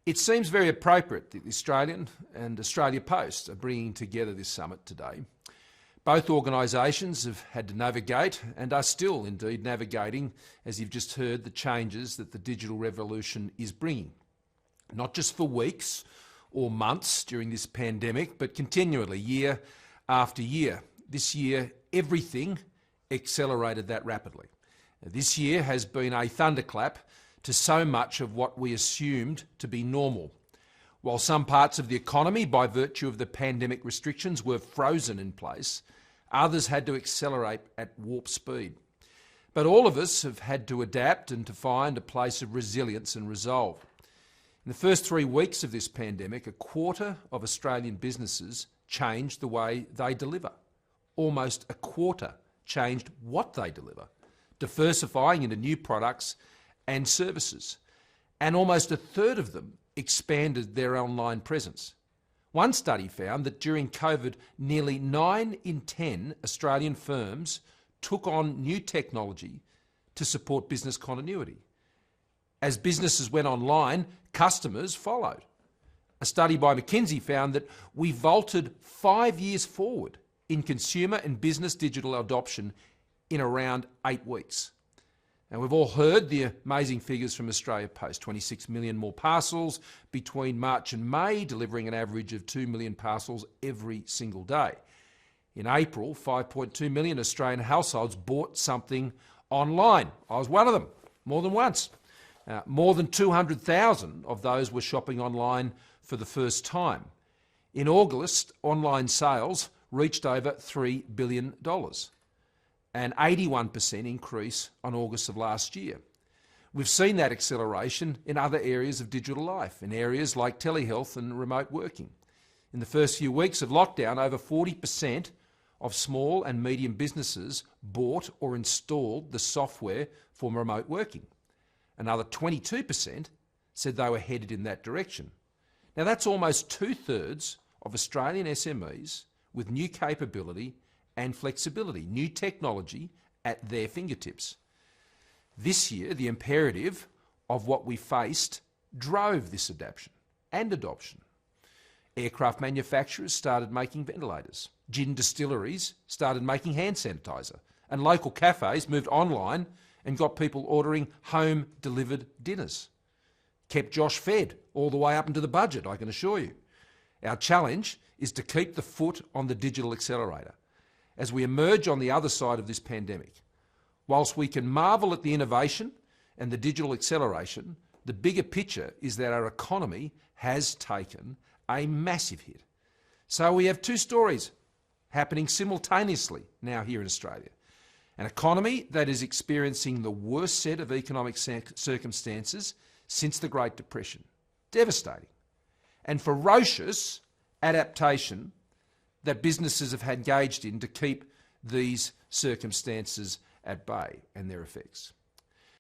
It seems very appropriate that the Australian and Australia Post are bringing together this summit today. Both organisations have had to navigate and are still indeed navigating, as you've just heard, the changes that the digital revolution is bringing. Not just for weeks or months during this pandemic, but continually, year after year. This year, everything accelerated that rapidly. This year has been a thunderclap to so much of what we assumed to be normal. While some parts of the economy, by virtue of the pandemic restrictions, were frozen in place, others had to accelerate at warp speed. But all of us have had to adapt and to find a place of resilience and resolve. In the first 3 weeks of this pandemic, a quarter of Australian businesses changed the way they deliver. Almost a quarter changed what they deliver, diversifying into new products and services. And almost a third of them expanded their online presence. One study found that during COVID, nearly 9 in 10 Australian firms took on new technology to support business continuity. As businesses went online, customers followed. A study by McKinsey found that we vaulted 5 years forward in consumer and business digital adoption in around 8 weeks. Now, we've all heard the amazing figures from Australia Post, 26 million more parcels between March and May, delivering an average of 2 million parcels every single day. In April, 5.2 million Australian households bought something online. I was one of them, more than once. More than 200,000 of those were shopping online for the first time. In August, online sales reached over $3 billion. An 81% increase on August of last year. We've seen that acceleration in other areas of digital life, in areas like telehealth and remote working. In the first few weeks of lockdown, over 40% of small and medium businesses bought or installed the software for remote working. Another 22% said they were headed in that direction. Now that's almost 2/3 of Australian SMEs with new capability and flexibility, new technology at their fingertips. This year, the imperative of what we faced drove this adaptation and adoption. Aircraft manufacturers started making ventilators. Gin distilleries started making hand sanitizer. And local cafes moved online and got people ordering home-delivered dinners. Kept Josh fed all the way up into the budget, I can assure you. Our challenge is to keep the foot on the digital accelerator as we emerge on the other side of this pandemic. Whilst we can marvel at the innovation and the digital acceleration, the bigger picture is that our economy has taken a massive hit. So we have 2 stories happening simultaneously now here in Australia. An economy that is experiencing the worst set of economic circumstances since the Great Depression. Devastating. And ferocious adaptation that businesses have engaged in to keep these circumstances at bay and their effects.